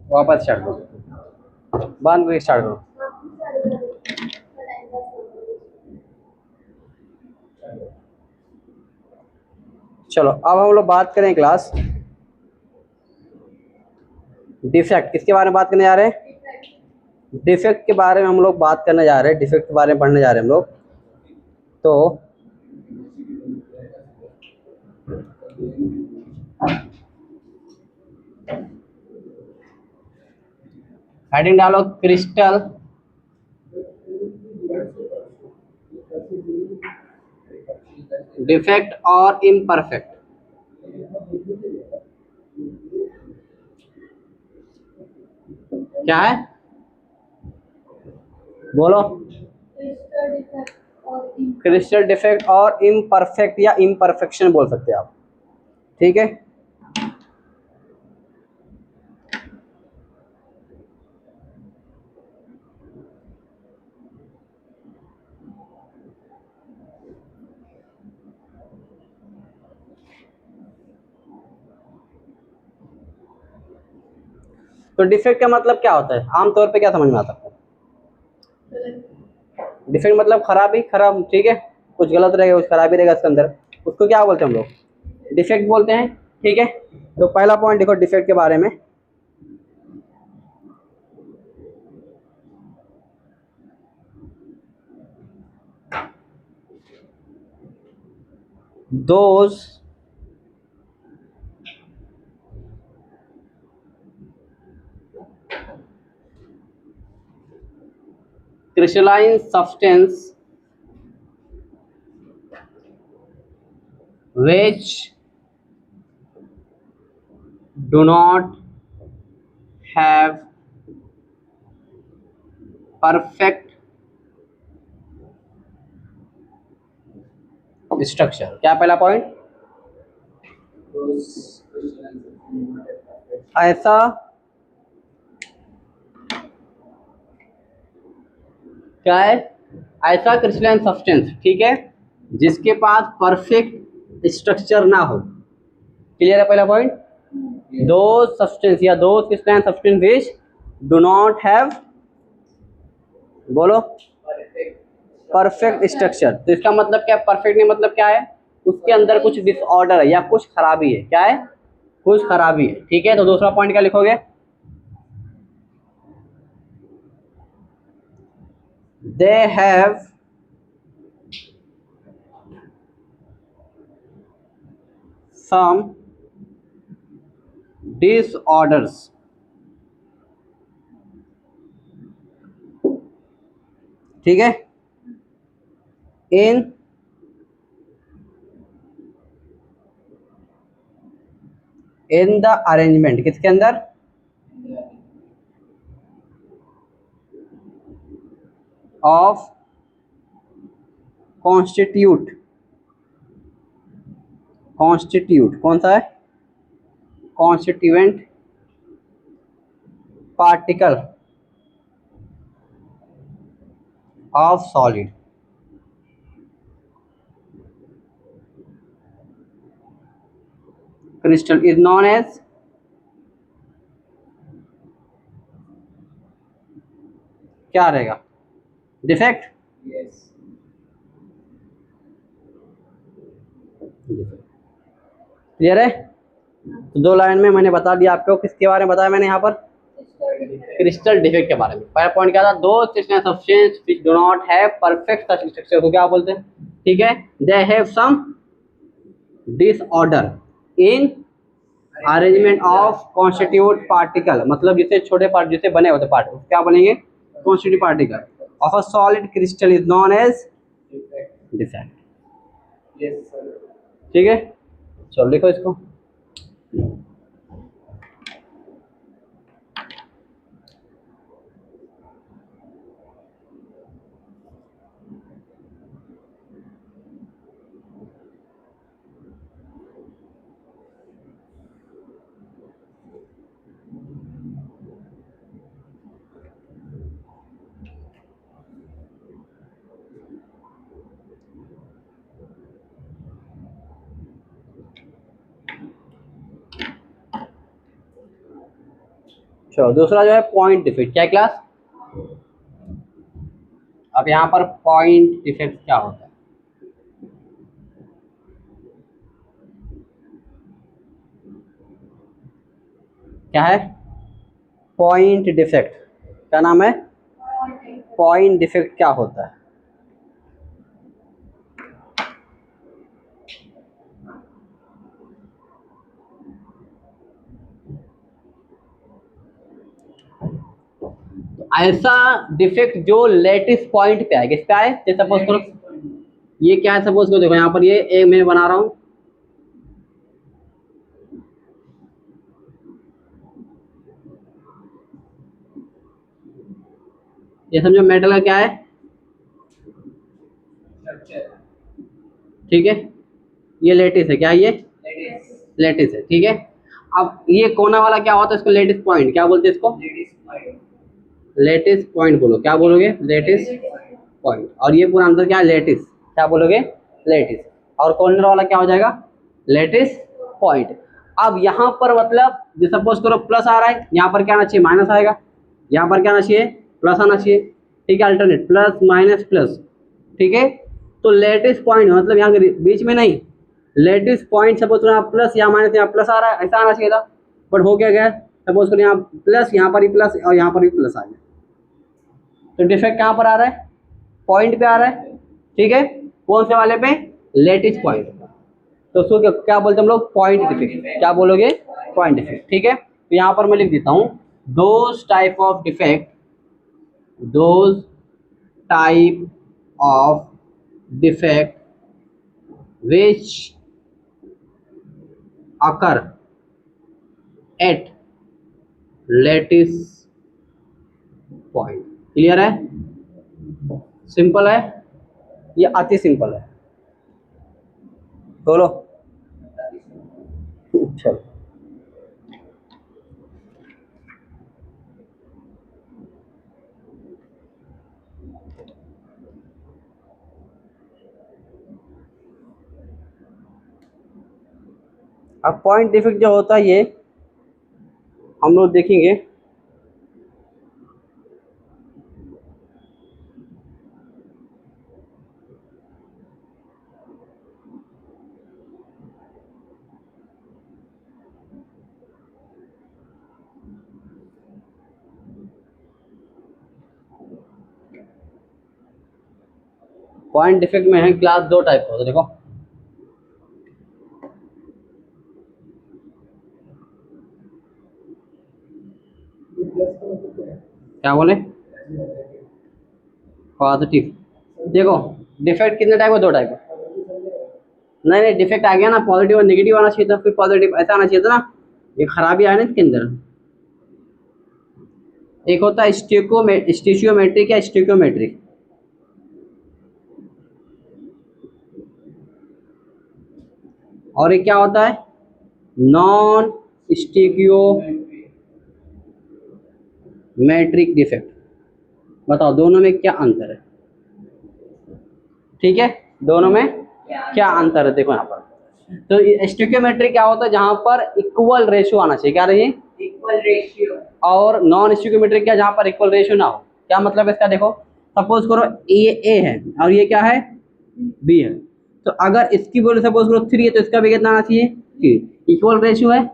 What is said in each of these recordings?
वापस स्टार्ट करो, बांध को स्टार्ट करो। चलो अब हम लोग बात करें क्लास डिफेक्ट। किसके बारे में बात करने जा रहे हैं? डिफेक्ट के बारे में हम लोग बात करने जा रहे हैं, डिफेक्ट के बारे में पढ़ने जा रहे हैं हम लोग। तो हेडिंग डालो क्रिस्टल डिफेक्ट और इम्परफेक्ट। क्या है बोलो? क्रिस्टल डिफेक्ट और इम्परफेक्ट या इम्परफेक्शन बोल सकते हैं आप, ठीक है। तो डिफेक्ट का मतलब क्या होता है आमतौर पे, क्या समझ में आता है? डिफेक्ट मतलब खराबी, खराब, ठीक है। कुछ गलत रहेगा, कुछ खराबी रहेगा इसके अंदर, उसको क्या बोलते हैं हम लोग? डिफेक्ट बोलते हैं, ठीक है। तो पहला पॉइंट देखो डिफेक्ट के बारे में। Those crystalline substance which do not have perfect structure. क्या पहला पॉइंट? ऐसा क्या है? ऐसा क्रिस्टलाइन सब्सटेंस, ठीक है, जिसके पास परफेक्ट स्ट्रक्चर ना हो। क्लियर है पहला पॉइंट? दो सब्सटेंस या दो crystalline substance which do not have, बोलो, परफेक्ट स्ट्रक्चर। तो इसका मतलब क्या? परफेक्ट नहीं मतलब क्या है? उसके अंदर कुछ डिसऑर्डर है या कुछ खराबी है। क्या है? कुछ खराबी है, ठीक है। तो दूसरा पॉइंट क्या लिखोगे? दे हैव सम disorders ठीक है इन द अरेंजमेंट। किसके अंदर? Of constitute. कॉन्स्टिट्यूट कौन सा है? Constituent particle of solid. Crystal is known as क्या रहेगा? डिफेक्ट। क्लियर है? तो दो लाइन में मैंने बता दिया आपको। किसके बारे में बताया मैंने यहाँ पर? क्रिस्टल डिफेक्ट के बारे में। पहला पॉइंट क्या था? दो crystal substance which do not have perfect structure को क्या बोलते हैं? ठीक है, they have some disorder in arrangement of constitute particle, मतलब जिसे छोटे पार्ट जिसे बने होते पार्ट क्या बनेंगे? Constitute particle of a solid crystal is known as defect. ठीक है, चलो लिखो इसको। चलो दूसरा जो है पॉइंट डिफेक्ट, क्या क्लास? अब यहाँ पर पॉइंट डिफेक्ट क्या होता है? क्या है पॉइंट डिफेक्ट? क्या नाम है? पॉइंट डिफेक्ट क्या होता है? ऐसा डिफेक्ट जो लेटेस्ट पॉइंट पे है, किस पे आए? जैसे सपोज करो ये क्या है, सपोज करो देखो यहाँ पर ये एक मैं बना रहा हूँ, ये समझो मेटल का क्या है, ठीक है, ये लेटिस है, क्या है ये? लेटिस है, ठीक है। अब ये कोना वाला क्या होता है, इसको लेटिस पॉइंट क्या बोलते हैं? इसको लेटिस पॉइंट बोलो, क्या बोलोगे? Lattice point. और ये पूरा आंसर क्या है? लेटिस, क्या बोलोगे? लेटिस। और कॉर्नर वाला क्या हो जाएगा? Lattice point. अब यहाँ पर मतलब जो सपोज करो प्लस आ रहा है, यहाँ पर क्या आना चाहिए? माइनस आएगा। यहाँ पर क्या आना चाहिए? प्लस आना चाहिए, ठीक है। अल्टरनेट प्लस माइनस प्लस, ठीक है। तो लेटिस पॉइंट मतलब यहाँ के बीच में नहीं, लेटिस पॉइंट सपोज करो यहाँ प्लस या माइनस, यहाँ प्लस आ रहा है, ऐसा आना चाहिए था, बट हो क्या गया? सपोज करो यहाँ प्लस, यहाँ पर भी प्लस और यहाँ पर भी प्लस आ गया, तो डिफेक्ट कहाँ पर आ रहा है? पॉइंट पे आ रहा है, ठीक है। कौन से वाले पे? Lattice point. तो उसको क्या बोलते हैं हम लोग? Point defect. क्या बोलोगे? पॉइंट डिफेक्ट, ठीक है। तो यहाँ पर मैं लिख देता हूँ those type of defect, those type of defect which occur at lattice point। Clear है? सिंपल है, ये अति सिंपल है, बोलो। चलो अब पॉइंट डिफेक्ट जो होता है ये हम लोग देखेंगे। पॉइंट डिफेक्ट में है क्लास दो टाइप का होता है, देखो। क्या बोले? पॉजिटिव। देखो डिफेक्ट कितने टाइप का? दो टाइप का। नहीं नहीं, डिफेक्ट आ गया ना, पॉजिटिव और नेगेटिव आना चाहिए था, फिर पॉजिटिव ऐसा आना चाहिए था ना, ये खराबी आया ना इसके अंदर। एक होता है स्टिचियोमेट्रिक या स्टिक्योमेट्रिक, और एक क्या होता है? Non stoichiometric defect. बताओ दोनों में क्या अंतर है? ठीक है, दोनों में क्या अंतर है? देखो यहाँ पर तो स्टिक्योमेट्रिक क्या होता है? जहां पर इक्वल रेशियो आना चाहिए, क्या रही? Equal ratio. और नॉन स्टिक्योमेट्रिक क्या? जहां पर इक्वल रेशियो ना हो। क्या मतलब है इसका? देखो सपोज करो ये ए है और ये क्या है? बी है। तो अगर इसकी वैल्यू सपोज करो 3 है तो इसका भी कितना आना चाहिए? 3। इक्वल रेशियो है,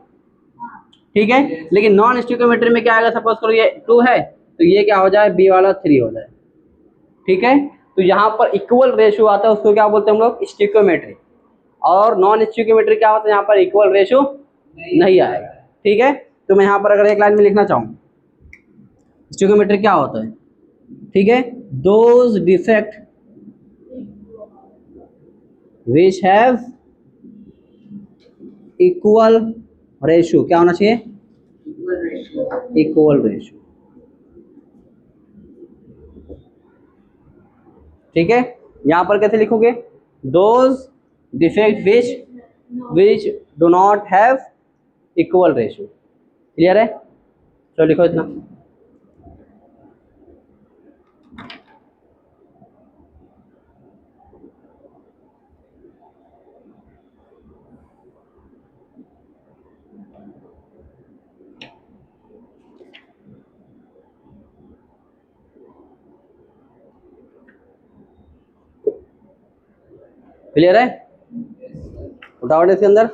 ठीक है। लेकिन नॉन स्टिक्योमेट्री में क्या आएगा? सपोज करो ये 2 है तो ये क्या हो जाए? बी वाला 3 हो जाए, ठीक है। तो यहाँ पर इक्वल रेशियो आता है, उसको क्या बोलते हैं हम लोग? स्टिक्योमेट्री। और नॉन स्टिक्योमेट्री क्या होता है? यहाँ पर इक्वल रेशियो नहीं आएगा, ठीक है। तो मैं यहाँ पर अगर एक लाइन में लिखना चाहूँ स्टिक्योमेट्री क्या होता है, ठीक है, those defect which have equal ratio, क्या होना चाहिए? इक्वल रेशियो, ठीक है। यहाँ पर कैसे लिखोगे? Those defect which do not have equal ratio. Clear है? चलो लिखो इतना। क्लियर है? फटाफट इसके अंदर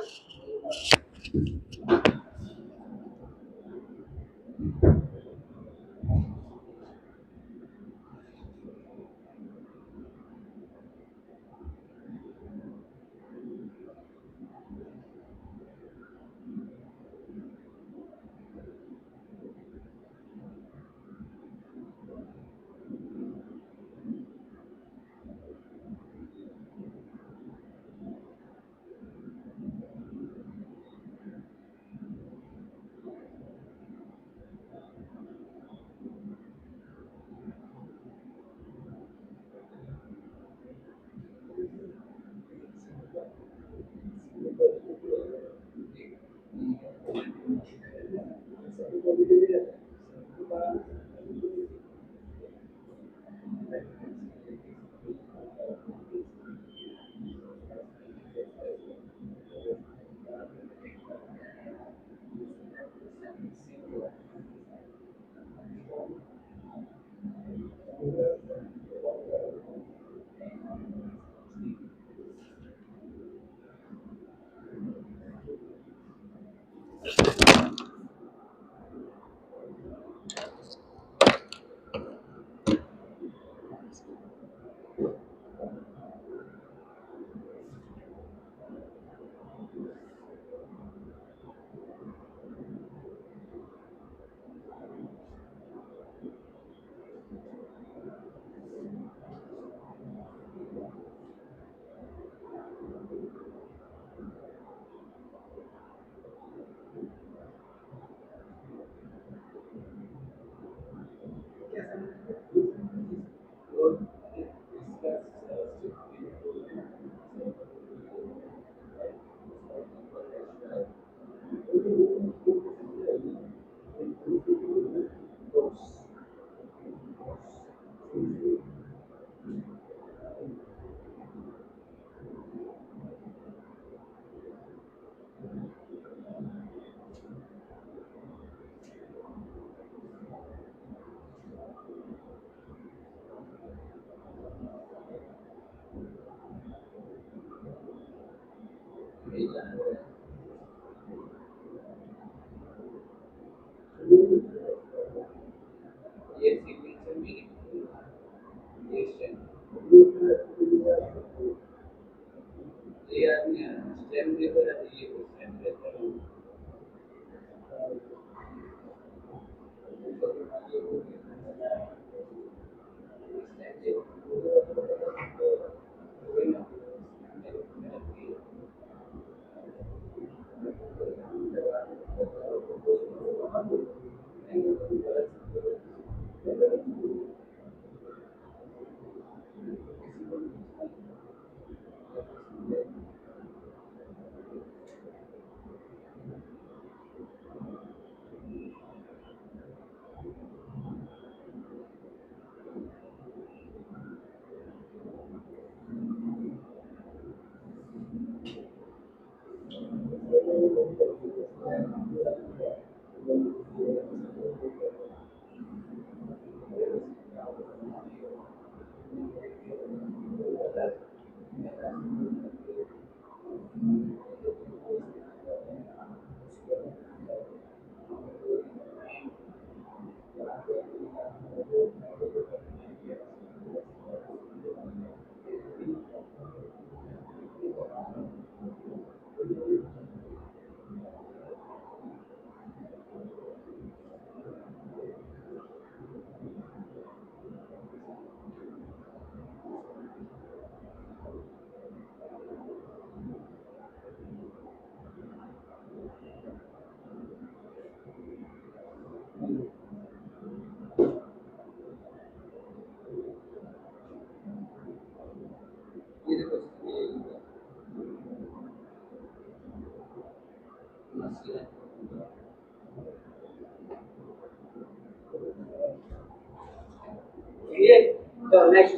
तो नेक्स्ट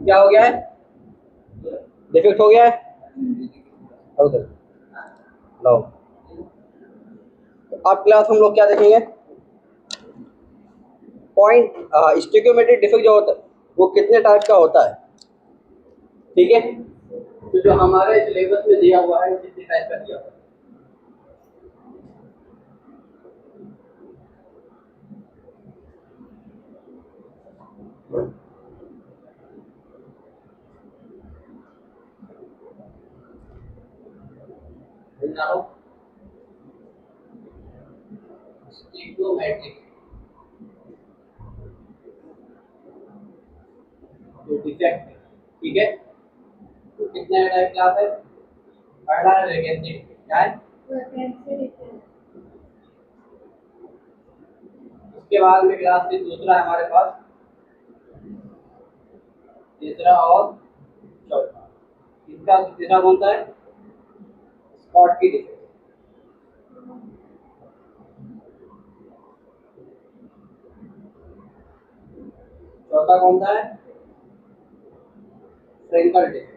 क्या हो गया है? डिफेक्ट हो गया है? उधर लो। अब क्लास हम लोग क्या देखेंगे? पॉइंट स्टिक्योमेट्रिक डिफेक्ट जो होता है वो कितने टाइप का होता है, ठीक है? तो जो हमारे सिलेबस में दिया हुआ है उसे टाइप कर दिया हुआ है। स्टिग्मोमेट्रिक जो डिफेक्ट, ठीक है। तो कितने टाइप क्लास है? पहला है वैकेंसी, क्या है? उसके बाद में क्लास से दूसरा है हमारे पास, तीसरा और चौथा। इसका तीसरा कौन सा है? स्पॉट की डिफेक्ट। चौथा कौन सा है? Frenkel defect.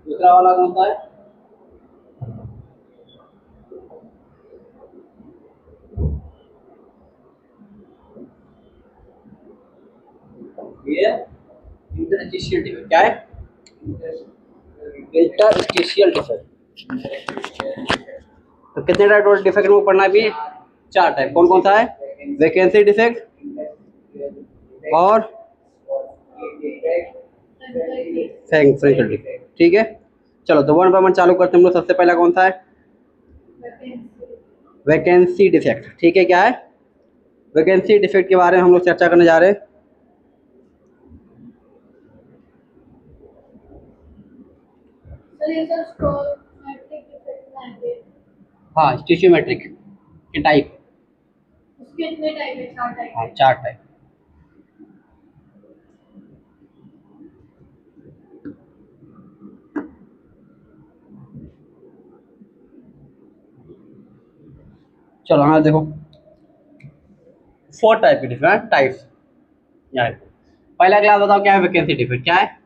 दूसरा वाला कौन सा है? ये इंटरस्टिशियल डिफेक्ट। क्या है? Interstitial defect. तो कितने टाइप ऑफ डिफेक्ट में पढ़ना है अभी? 4 टाइप। कौन कौन सा है? वैकेंसी डिफेक्ट और फ्रेंकल डिफेक्ट, ठीक है। चलो तो 1 बाय 1 चालू करते हैं हम लोग। सबसे पहला कौन सा है? वैकेंसी डिफेक्ट, ठीक है। क्या है? वैकेंसी डिफेक्ट के बारे में हम लोग चर्चा करने जा रहे हैं। हाँ, स्टिशियोमेट्रिक के टाइप। उसके कितने टाइप है? 4 टाइप। हाँ, 4 टाइप। चलो हाँ देखो, 4 टाइप के डिफरेंट टाइप्स। यहाँ पहला क्लास बताओ क्या है? Vacancy defect. क्या है?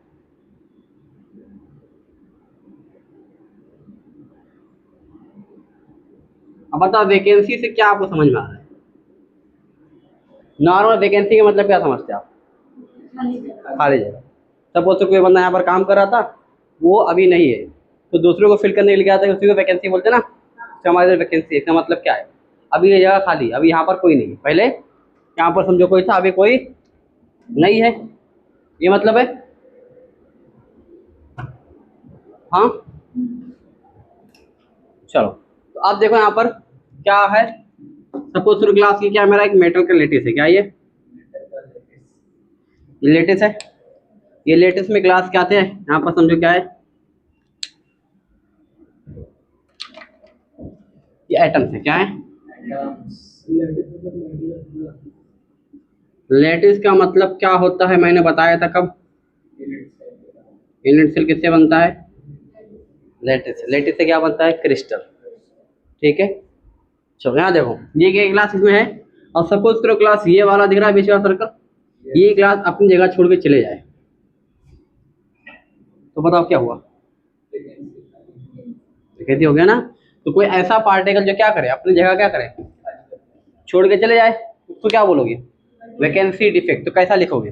अब बताओ वैकेंसी से क्या आपको समझ में आ रहा है? नॉर्मल वैकेंसी का मतलब क्या समझते हैं आप? खाली जगह। सपोज तो कोई बंदा यहाँ पर काम कर रहा था, वो अभी नहीं है, तो दूसरों को फिल करने के लिए क्या आता है? उसी को वैकेंसी बोलते हैं ना। तो हमारे वैकेंसी इसका मतलब क्या है? अभी ये जगह खाली, अभी यहाँ पर कोई नहीं है। पहले यहाँ पर समझो कोई था, अभी कोई नहीं है, ये मतलब है। हाँ, चलो तो आप देखो यहाँ पर क्या है। सपोज शुरू क्लास की क्या, मेरा एक मेटल का लेटिस है। क्या ये लेटिस है? ये लेटिस में क्लास क्या थे? यहाँ पर समझो क्या है, ये एटम्स है। क्या है? लेटिस का मतलब क्या होता है मैंने बताया था कब? यूनिट सेल किससे बनता है? लेटिस। लेटिस से क्या बनता है? क्रिस्टल, ठीक है। चलो यहाँ देखो, ये क्या क्लास इसमें है, और सपोज करो क्लास ये वाला दिख रहा है बीच वाला सर्कल, ये क्लास अपनी जगह छोड़ के चले जाए, तो बताओ क्या हुआ? वैकेंसी हो गया ना। तो कोई ऐसा पार्टिकल जो क्या करे, अपनी जगह क्या करे, छोड़ के चले जाए, उसको क्या बोलोगे? Vacancy defect. तो कैसा लिखोगे?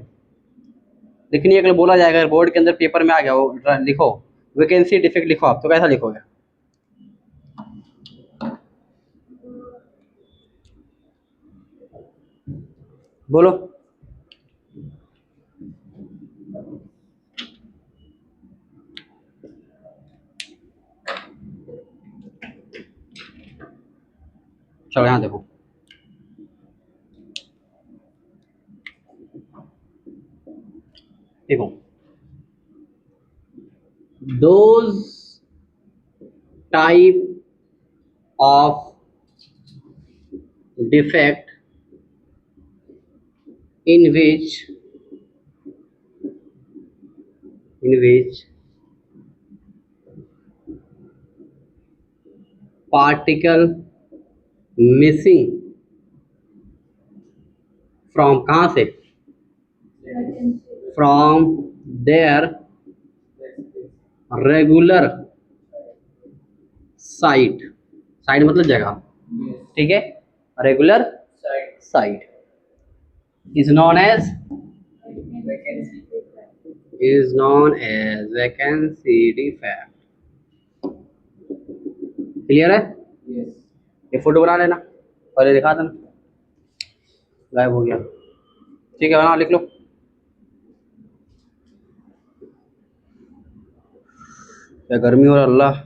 लेकिन ये अगर बोला जाएगा, अगर बोर्ड के अंदर पेपर में आ गया वो, लिखो वैकेंसी डिफेक्ट लिखो आप, तो कैसा लिखोगे? बोलो। चलो यहाँ देखो, देखो those type of defect in which particle missing from, कहाँ से? from their regular site, site मतलब जगह, ठीक है। Regular site is known as is known as vacancy defect. Clear है? ये फोटो बना लेना, पहले दिखा देना, गायब हो गया। ठीक है, बना लिख लो। क्या गर्मी हो रहा अल्लाह।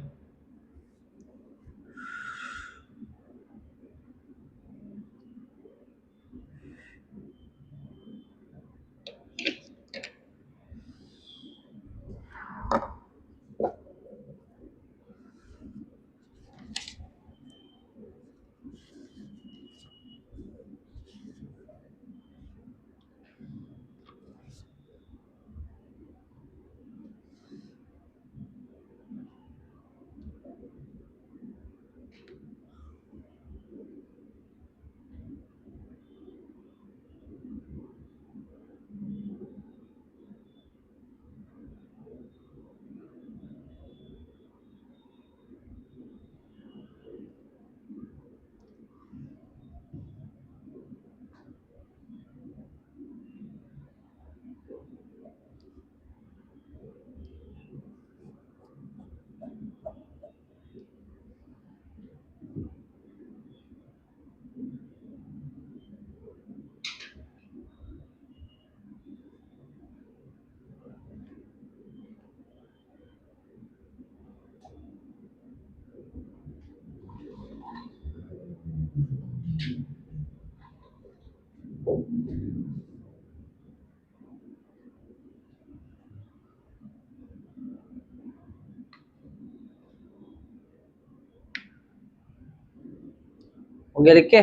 हो गया लिख के?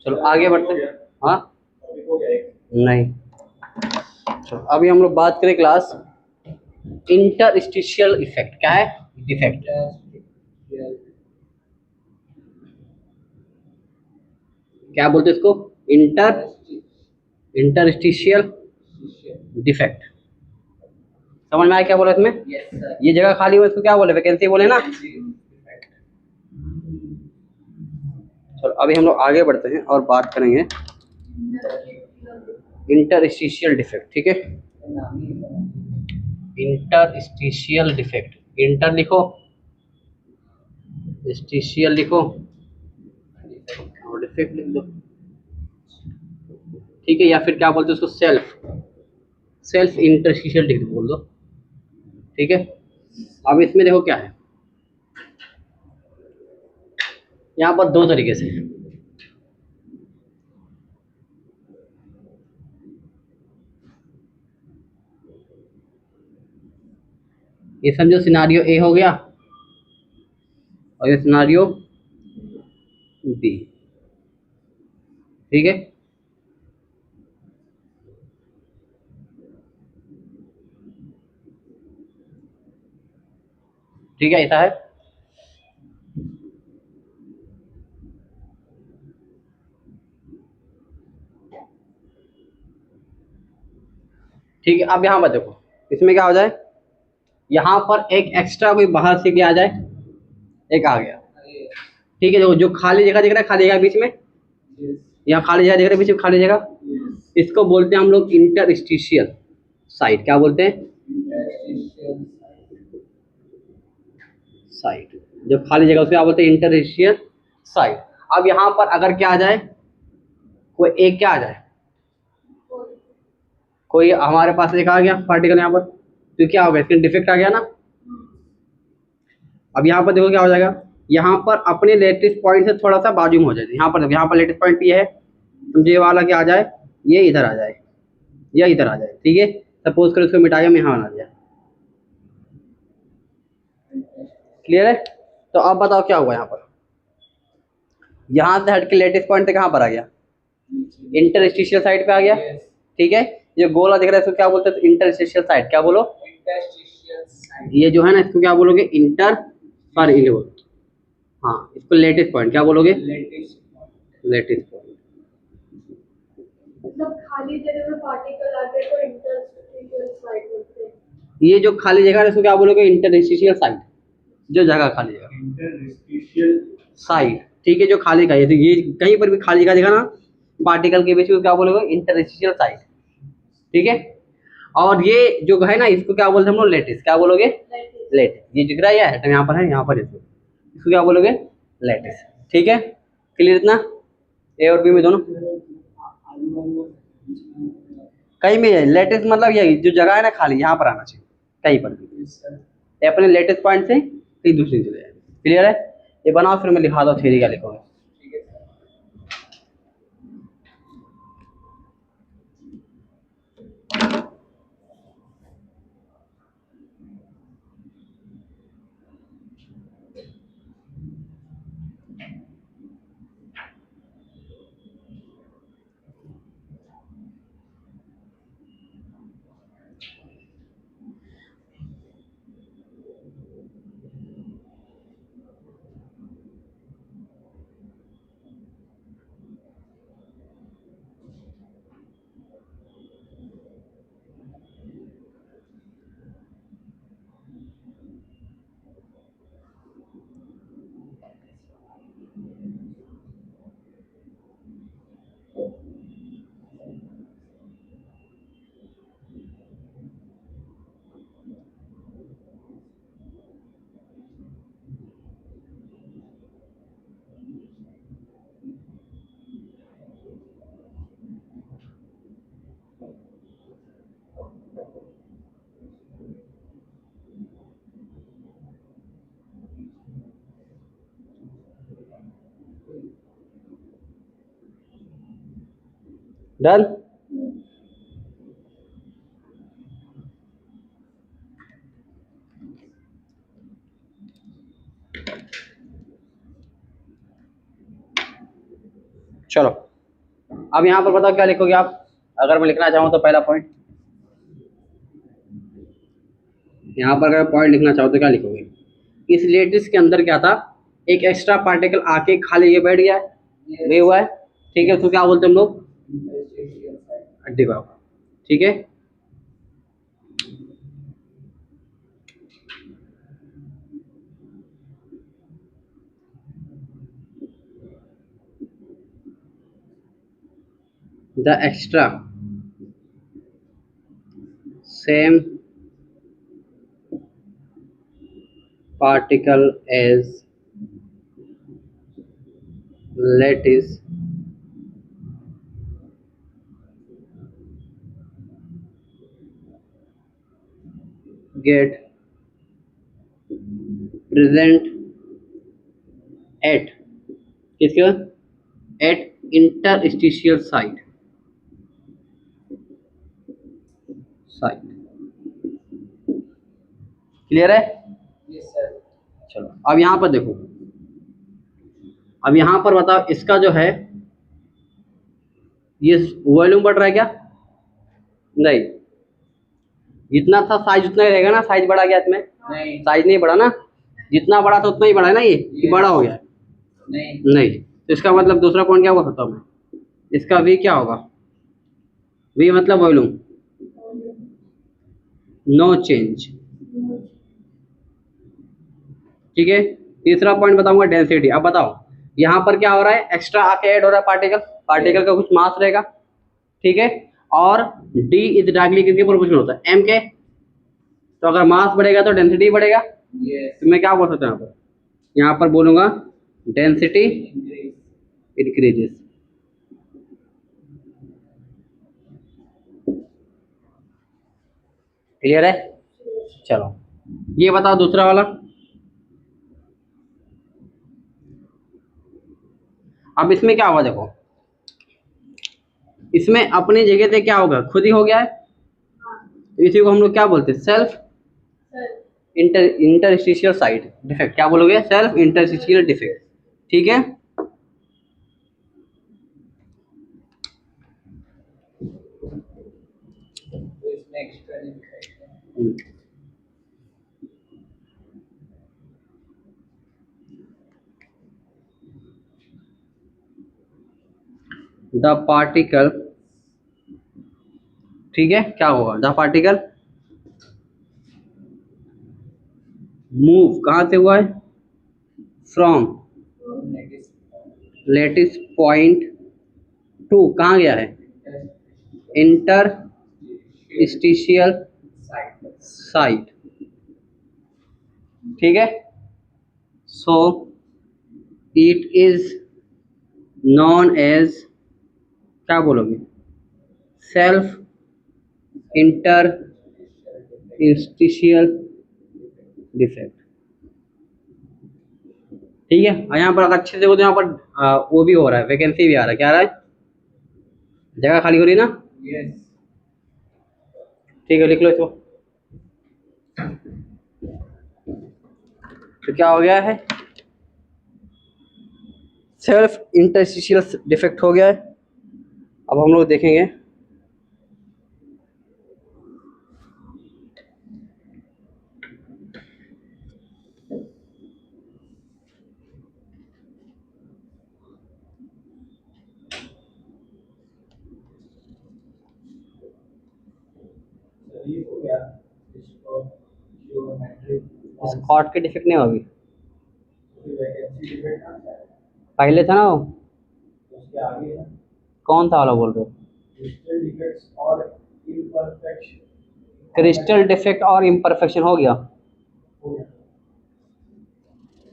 चलो आगे बढ़ते हैं। हाँ नहीं, चलो अभी हम लोग बात करें क्लास इंटरस्टिशियल इफेक्ट। क्या है? डिफेक्ट। क्या बोलते हैं इसको? Interstitial defect. समझ में आया क्या बोला इसमें? ये जगह खाली हुई इसको क्या बोले? वैकेंसी बोले ना। चलो अभी हम लोग आगे बढ़ते हैं और बात करेंगे इंटरस्टिशियल डिफेक्ट। ठीक है, इंटरस्टिशियल डिफेक्ट। इंटर लिखो, स्टिशियल लिखो और डिफेक्ट लिख दो। ठीक है, या फिर क्या बोलते हैं उसको? सेल्फ इंटरस्टिशियल डिफेक्ट बोल दो। ठीक है, अब इसमें देखो क्या है, यहाँ पर दो तरीके से है। ये समझो सिनारियो ए हो गया और ये सिनारियो बी। ठीक है, ठीक है, ऐसा है। ठीक है, अब यहाँ पर देखो इसमें क्या हो जाए, यहाँ पर एक एक्स्ट्रा कोई बाहर से भी आ जाए, एक आ गया। ठीक है, जो खाली जगह दिख रहा है, खाली जगह बीच में, यहाँ खाली जगह दिख रहा है बीच में, खाली जगह, इसको बोलते हैं हम लोग इंटरस्टिशियल साइड। क्या बोलते हैं? साइड। जो खाली जगह उसको क्या बोलते हैं? Interstitial side. अब यहाँ पर अगर क्या आ जाए, कोई एक क्या आ जाए, कोई हमारे पास एक आ गया पार्टिकल यहाँ पर, तो क्या होगा? इसका डिफेक्ट आ गया ना। अब यहाँ पर देखो क्या हो जाएगा, यहाँ पर अपने लेटेस्ट पॉइंट से थोड़ा सा बाजू में हो जाए। यहाँ पर देखो, यहाँ पर लेटेस्ट पॉइंट ये है, तो ये वाला क्या आ जाए, ये इधर आ जाए, ये इधर आ जाए। ठीक है, सपोज करो इसको मिटा के मैं यहाँ बना दिया। क्लियर है? तो अब बताओ क्या हुआ यहाँ पर, यहाँ से हट के लेटेस्ट पॉइंट से कहाँ पर आ गया? इंटरस्टिशियल साइड पे आ गया। ठीक है, ये गोला दिख रहा है इसको क्या बोलते हैं? Interstitial side. क्या बोलो? ये जो है ना, इसको क्या बोलोगे? सॉरी, हाँ, इसको लेटेस्ट पॉइंट क्या बोलोगे? Latest point. मतलब खाली जगह में पार्टिकल आ गए तो इंटरस्टिशियल साइड बोलते हैं। ये जो खाली जगह है इसको क्या बोलोगे? Interstitial side. जो जगह खाली जगह, इंटरस्टिशियल साइड। ठीक है, जो खाली का तो ये कहीं पर भी खाली जगह दिखा ना पार्टिकल के बीच में, क्या बोलोगे? Interstitial side. ठीक है, और ये जो है ना, इसको क्या बोलते हैं हम लोग, लेटिस। क्या बोलोगे? Lattice. लेटिस। ये दिख रहा है, ये आइटम यहाँ पर है, यहाँ पर इसको क्या बोलोगे? लेटिस। ठीक है, क्लियर इतना? ए और बी में दोनों कहीं भी है। लेटिस मतलब यही जो जगह है ना खाली, यहाँ पर आना चाहिए कहीं पर भी। ये अपने लेटेस्ट पॉइंट से कहीं दूसरी चले जाए। क्लियर है? ये बनाओ, फिर मैं लिखा दो थ्योरी का लिखोगे। डन? चलो, अब यहाँ पर बताओ क्या लिखोगे आप? अगर मैं लिखना चाहूँ तो पहला पॉइंट, यहाँ पर अगर पॉइंट लिखना चाहो तो क्या लिखोगे? इस लेटिस के अंदर क्या था? एक एक्स्ट्रा पार्टिकल आके खाली ये बैठ गया है, ये हुआ है। ठीक है, उसको क्या बोलते हैं हम लोग? हड्डी बाबा। ठीक है, the extra same particle as lattice get present at किसके? at interstitial site। क्लियर है? चलो, अब यहाँ पर देखो, अब यहाँ पर बताओ इसका जो है ये वॉल्यूम बढ़ रहा है क्या? नहीं, जितना था साइज उतना ही रहेगा ना। साइज बढ़ा गया इसमें? नहीं। साइज नहीं बढ़ा ना, जितना बड़ा था उतना ही बढ़ा है ना। ये कि बड़ा हो गया? नहीं। तो इसका मतलब दूसरा पॉइंट क्या बोल सकता हूँ मैं? इसका वी क्या होगा? वी मतलब वॉल्यूम, नो चेंज। ठीक है, तीसरा पॉइंट बताऊंगा डेंसिटी। अब बताओ यहाँ पर क्या हो रहा है? एक्स्ट्रा आके ऐड हो रहा है पार्टिकल। पार्टिकल का कुछ मास रहेगा, ठीक है, और डी इज डायरेक्टली किसके प्रोपोर्शनल होता है? एम के। तो अगर मास बढ़ेगा तो डेंसिटी बढ़ेगा। तो मैं क्या बोल सकता हूँ यहाँ पर बोलूंगा डेंसिटी इंक्रीजेस। क्लियर है? चलो, ये बताओ दूसरा वाला। अब इसमें क्या होगा? देखो, इसमें अपनी जगह से क्या होगा? खुद ही हो गया है। तो इसी को हम लोग क्या बोलते हैं? Self interstitial side defect. क्या बोलोगे? Self interstitial defect. ठीक है, तो इसमें एक्स्ट्रा नहीं दिखाएगा। द पार्टिकल, ठीक है, क्या होगा? द पार्टिकल मूव कहाँ से हुआ है? फ्रॉम लेटिस पॉइंट टू कहाँ गया है? इंटर interstitial site, ठीक है. So it is known as, क्या बोलोगे, सेल्फ इंटरस्टिशियल डिफेक्ट. ठीक है. और यहाँ पर अगर अच्छे से देखो तो यहाँ पर वो भी हो रहा है, वैकेंसी भी आ रहा है. क्या आ रहा है? जगह खाली हो रही है ना. Yes. ठीक है, लिख लो इसको. तो क्या हो गया है, सेल्फ इंटरस्टिशियल डिफेक्ट हो गया है. अब हम लोग देखेंगे So ये हो गया. इसको geometric स्कॉट के डिफेक्ट नहीं होगी. वैकेंसी डिफेक्ट आता है. पहले था ना वो, उसके आगे है कौन था वाला बोल रहे हो? क्रिस्टल डिफेक्ट्स और imperfection. क्रिस्टल डिफेक्ट और इम्परफेक्शन हो गया, हो गया.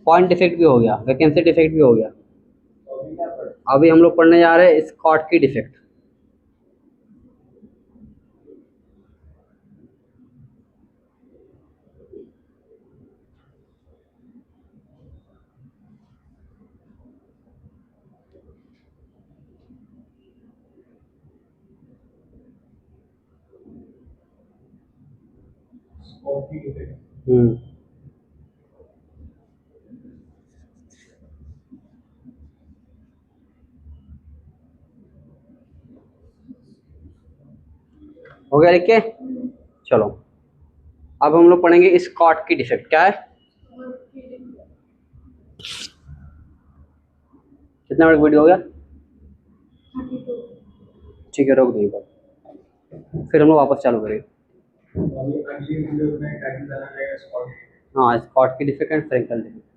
पॉइंट डिफेक्ट भी हो गया, वैकेंसी डिफेक्ट भी हो गया. तो अभी क्या पढ़ अभी हम लोग पढ़ने जा रहे हैं स्कॉट की डिफेक्ट. Scotty defect. हो गया लिख के. चलो अब हम लोग पढ़ेंगे स्कॉट की डिफेक्ट. क्या है, कितना मिनट वीडियो हो गया? 32. ठीक है, रोक दो एक बार, फिर हम लोग वापस चालू करेंगे. अभी अगली वीडियो में टाइटल डाला जाएगा स्कॉटी. हाँ, स्कॉट की डिफेक्ट एंड फ्रैंकल डिफेक्ट.